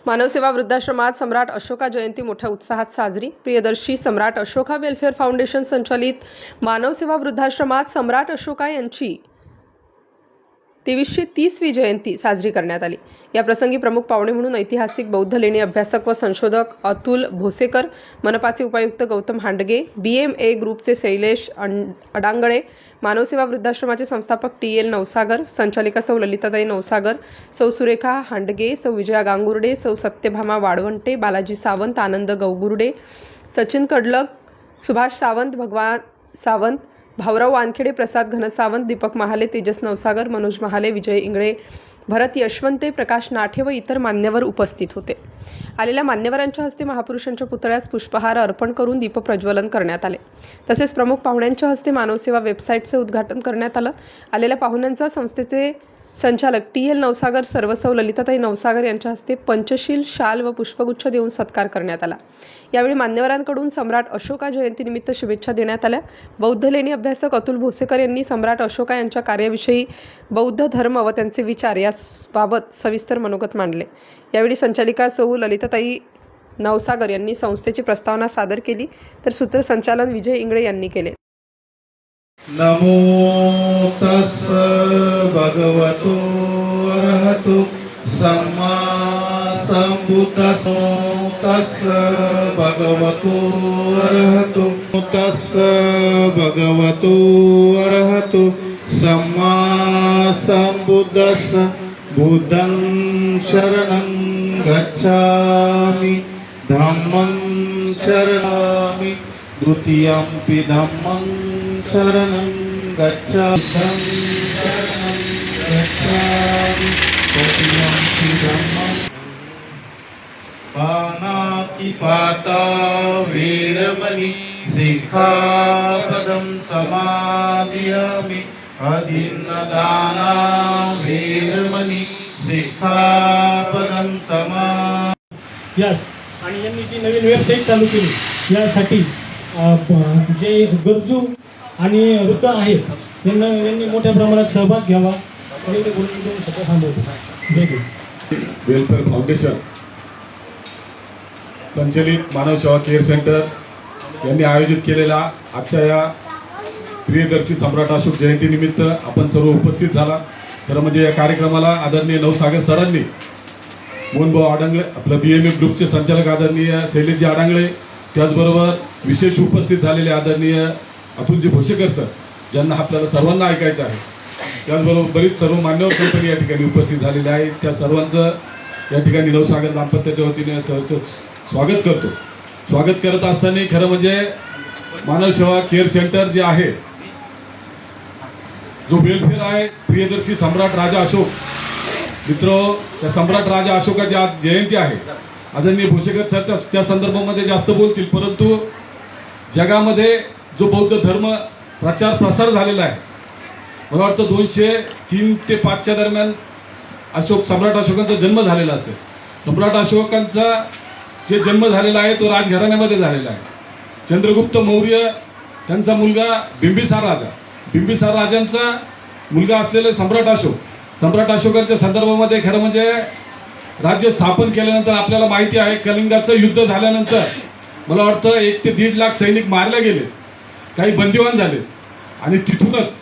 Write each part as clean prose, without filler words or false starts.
मानवसेवा वृद्धाश्रमात सम्राट अशोका जयंती मोठ्या उत्साहात साजरी। प्रियदर्शी सम्राट अशोका वेलफेअर फाउंडेशन संचालित मानवसेवा वृद्धाश्रमात सम्राट अशोका यांची 2330वी जयंती साजरी करण्यात आली। या प्रसंगी प्रमुख पाहुणे म्हणून ऐतिहासिक बौद्ध लेणी अभ्यासक व संशोधक अतुल भोसेकर, मनपाचे उपायुक्त गौतम हांडगे, BMA ग्रुपचे शैलेश अडांगळे, मानवसेवा वृद्धाश्रमाचे संस्थापक TL नवसागर, संचालिका सौ ललिताताई नवसागर, सौ सुरेखा हांडगे, सौ विजया गांगुर्डे, सौ सत्यभामा वाळवंटे, बालाजी सावंत, आनंद गौगुर्डे, सचिन कडलक, सुभाष सावंत, भगवान सावंत, भाऊराव वानखेडे, प्रसाद घनसावंत, दीपक महाले, तेजस नवसागर, मनोज महाले, विजय इंगळे, भरत यशवंते, प्रकाश नाठे व इतर मान्यवर उपस्थित होते। आलेल्या मान्यवरांच्या हस्ते महापुरुषांच्या पुतळ्यास पुष्पहार अर्पण करून दीपप्रज्वलन करण्यात आले। तसेच प्रमुख पाहुण्यांच्या हस्ते मानवसेवा वेबसाईटचे उद्घाटन करण्यात आलं। आलेल्या पाहुण्यांचा संस्थेचे संचालक TL नवसागर, सर्व सौ ललिताताई नवसागर यांच्या हस्ते पंचशील, शाल व पुष्पगुच्छ देऊन सत्कार करण्यात आला। यावेळी मान्यवरांकडून सम्राट अशोका जयंतीनिमित्त शुभेच्छा देण्यात आल्या। बौद्ध लेणी अभ्यासक अतुल भोसेकर यांनी सम्राट अशोका यांच्या कार्याविषयी, बौद्ध धर्म व त्यांचे विचार याबाबत सविस्तर मनोगत मांडले। यावेळी संचालिका सौ ललिताताई नवसागर यांनी संस्थेची प्रस्तावना सादर केली, तर सूत्रसंचालन विजय इंगळे यांनी केले। नमो तस् भगवतो अरहतो सम्मा संबुद्धस्स तस् भगवतो अरहतो तस् भगवतो अरहतो सम्मा संबुद्धस्स बुद्धं शरणं गच्छामि धम्मं शरणामि द्वितीयंपि धम्मं शरणं गच्छामि तृतीयंपि धम्मं पानातिपाता वीरमणि सिक्खापदं समादियामि अदीन्नदाना वीरमणि सिक्खापदं यस। आणि यांनी जी नवीन वेबसाईट चालू केली यासाठी जे गरजू आणि वृद्ध आहेत यांनी मोठ्या प्रमाणात सहभाग घ्यावा आणि ते बोलून सगळं थांबवतो। जय गुरु। वेलफेअर फाउंडेशन संचलित मानव सेवा केअर सेंटर यांनी आयोजित केलेला आजच्या या प्रियदर्शी सम्राट अशोक जयंतीनिमित्त आपण सर्व उपस्थित झाला। खरं म्हणजे या कार्यक्रमाला आदरणीय नवसागर सरांनी, मोहनभाऊ अडांगळे, आपलं BMA ग्रुपचे संचालक आदरणीय शैलेशजी अडांगळे, त्याचबरोबर विशेष उपस्थित झालेले आदरणीय अतुलजी भोसेकर सर, ज्यांना आपल्याला सर्वांना ऐकायचं आहे, त्याचबरोबर बरीच सर्व मान्यवर कंपनी या ठिकाणी उपस्थित झालेले आहेत। त्या सर्वांचं या ठिकाणी नवसागर दाम्पत्याच्या वतीने सहर्ष स्वागत करतो। स्वागत करत असताना खरं म्हणजे मानव सेवा केअर सेंटर जे आहे, जो वेलफेअर आहे, प्रियदर्शी सम्राट राजा अशोक मित्र, त्या सम्राट राजा अशोकाची आज जयंती आहे। आदरणीय भोसेकर सर त्या संदर्भामध्ये जास्त बोलतील, परंतु जगामध्ये जो बौद्ध धर्म प्रचार प्रसार झालेला आहे, मला वाटतं 203 ते 5 दरम्यान सम्राट अशोकांचा जन्म झालेला असेल। सम्राट अशोकांचा जे जन्म झालेला आहे तो राजघराण्यामध्ये झालेला आहे। चंद्रगुप्त मौर्य त्यांचा मुलगा बिंबिसार राजांचा मुलगा असलेले सम्राट अशोकांच्या संदर्भामध्ये खरं म्हणजे राज्य स्थापन केल्यानंतर आपल्याला माहिती आहे, कलिंगाचं युद्ध झाल्यानंतर मला वाटतं 1 ते 1.5 लाख सैनिक मारले गेले, काही बंदिवान झाले, आणि तिथूनच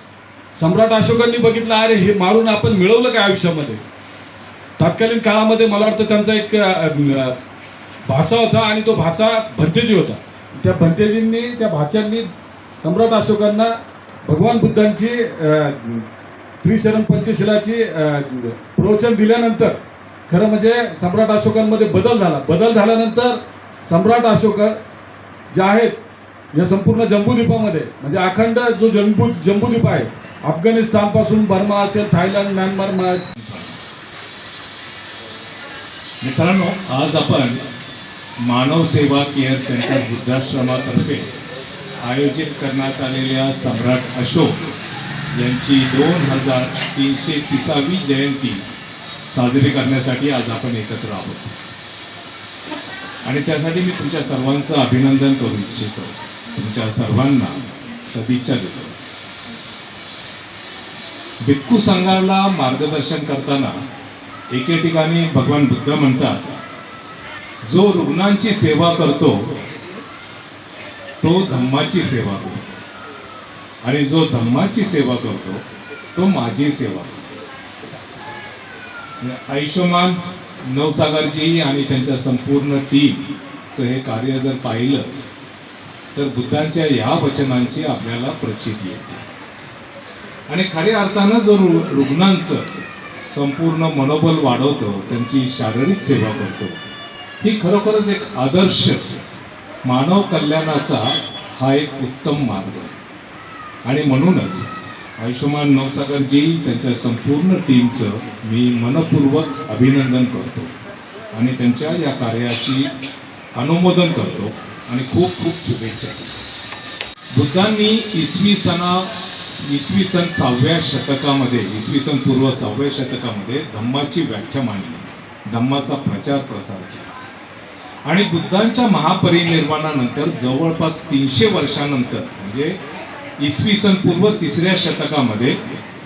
सम्राट अशोकांनी बघितलं, अरे हे मारून आपण मिळवलं काय आयुष्यामध्ये। तत्कालीन काळामध्ये मला वाटतं त्यांचा एक भाचा होता आणि तो भाचा भंतेजी होता। त्या भंतेजींनी, त्या भाच्यांनी सम्राट अशोकांना भगवान बुद्धांची त्रिशरण पंचशिलाची प्रवचन दिल्यानंतर खरं म्हणजे सम्राट अशोकांमध्ये बदल झाल्यानंतर सम्राट अशोक जे आहेत या संपूर्ण जम्बूद्वीपामध्ये, म्हणजे अखंड जो जम्बूद्वीप आहे, अफगाणिस्तानपासून बर्मा असेल, थायलंड, म्यानमार। मित्रांनो, आज आपण मानव सेवा केअर सेंटर वृद्धाश्रमातर्फे आयोजित करण्यात आलेल्या सम्राट अशोक यांची 2330वी जयंती साजरी करण्यासाठी आज आपण एकत्र आहोत, आणि त्यासाठी मी तुमच्या सर्वांचं अभिनंदन करू इच्छितो, तुमच्या सर्वांना सदिच्छा देतो। भिक्खू संघाला मार्गदर्शन करताना एके ठिकाणी भगवान बुद्ध म्हणतात जो रुग्णांची सेवा करतो तो धम्माची सेवा करतो आणि जो धम्माची सेवा करतो तो माझी सेवा करतो. आयुष्यमान नवसागरजी आणि त्यांच्या संपूर्ण टीमचं हे कार्य जर पाहिलं तर बुद्धांच्या या वचनांची आपल्याला प्रचिती येते आणि खऱ्या अर्थानं जो रुग्णांचं संपूर्ण मनोबल वाढवतो, त्यांची शारीरिक सेवा करतो, ही खरोखरच एक आदर्श मानव कल्याणाचा हा एक उत्तम मार्ग आहे. आणि म्हणूनच आयुष्यमान नवसागरजी त्यांच्या संपूर्ण टीमचं मी मनपूर्वक अभिनंदन करतो आणि त्यांच्या या कार्याची अनुमोदन करतो आणि खूप खूप शुभेच्छा. बुद्धांनी इसवी सन 6व्या शतकामध्ये, इसवी सन पूर्व 6व्या शतकामध्ये धम्माची व्याख्या मांडली, धम्माचा प्रचार प्रसार केला आणि बुद्धांच्या महापरिनिर्वाणानंतर जवळपास 300 वर्षानंतर म्हणजे इसवी सन पूर्व 3ऱ्या शतकामध्ये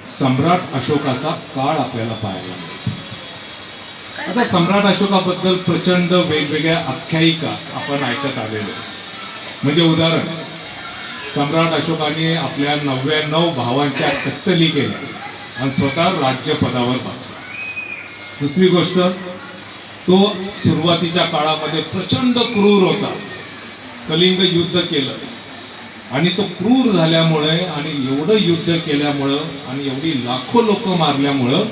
सम्राट अशोकाचा काळ आपल्याला पाहायला मिळतो. आता सम्राट अशोकाबद्दल प्रचंड वेगवेगळ्या आख्यायिका आपण ऐकत आलेलो. म्हणजे उदाहरण, सम्राट अशोकाने आपल्या 99 भावांच्या कत्तली केल्या आणि स्वतः राज्यपदावर बसला. दुसरी गोष्ट, तो सुरुवातीच्या काळामध्ये प्रचंड क्रूर होता, कलिंग युद्ध केलं आणि तो क्रूर झाल्यामुळे आणि एवढं युद्ध केल्यामुळं आणि एवढी लाखो लोक मारल्यामुळं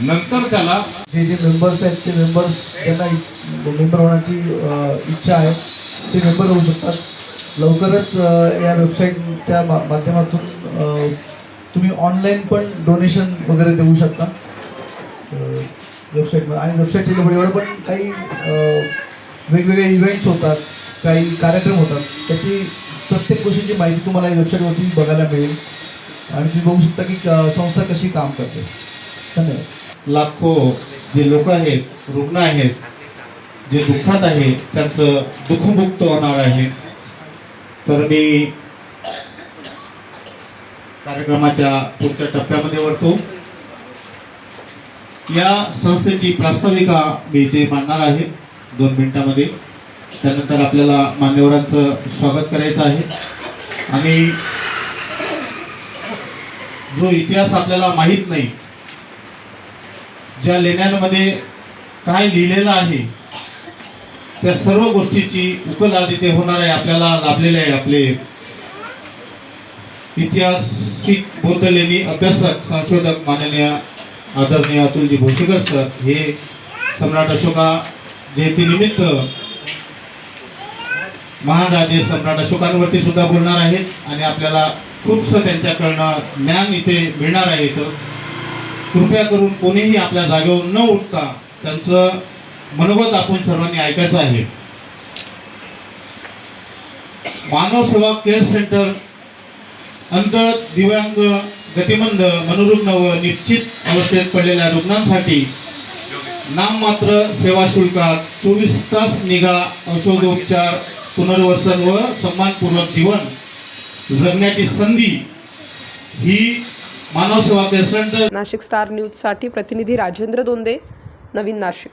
नंतर त्याला जे मेंबर्स आहेत ते मेंबर्स त्यांना मेंबर होण्याची इच्छा आहे ते मेंबर होऊ शकतात. लवकरच या वेबसाईटच्या माध्यमातून तुम्ही ऑनलाईन पण डोनेशन वगैरे देऊ शकता वेबसाईटमध्ये. आणि वेबसाईटच्या एवढं पण काही वेगवेगळे इव्हेंट्स होतात, काही कार्यक्रम होतात, त्याची प्रत्येक गोष्टीची माहिती तुम्हाला या वेबसाईटवरती बघायला मिळेल आणि तुम्ही बघू शकता की संस्था कशी काम करते. धन्यवाद. लाखो जे लोक आहेत, रुग्ण आहेत, जे दुःखात आहेत, त्यांचं दुःखमुक्त होणार आहे. तर मी कार्यक्रमाच्या पुढच्या टप्प्यामध्ये वळतो. या संस्थेची प्रास्ताविका मी इथे मांडणार आहे 2 मिनिटांमध्ये. त्यानंतर आपल्याला मान्यवरांचं स्वागत करायचं आहे आणि जो इतिहास आपल्याला माहीत नाही, ज्या लेण्यांमध्ये काय लिहिलेलं आहे त्या सर्व गोष्टीची उकल आज इथे होणार आहे, आपल्याला लाभलेले आहे. आपले ऐतिहासिक बौद्ध लेणी अभ्यासक संशोधक माननीय आदरणीय अतुलजी भोसेकर सर हे सम्राट अशोका जयंतीनिमित्त महान राजे सम्राट अशोकांवरती सुद्धा बोलणार आहेत आणि आपल्याला खूपसं त्यांच्याकडनं ज्ञान इथे मिळणार आहे. तर कृपया करून कोणीही आपल्या जागेवर न उठता त्यांचं मनोगत आपण सर्वांनी ऐकायचं आहे. मानव सेवा केअर सेंटर अंध, दिव्यांग, गतिमंद, मनोरुग्ण व निश्चित अवस्थेत पडलेल्या रुग्णांसाठी नाममात्र सेवा शुल्कात 24 तास निगा, औषधोपचार, पुनर्वसन व सन्मानपूर्वक जीवन जगण्याची संधी ही मानव सेवा केअर सेंटर. नाशिक स्टार न्यूजसाठी प्रतिनिधी राजेंद्र दोंदे, नवीन नाशिक.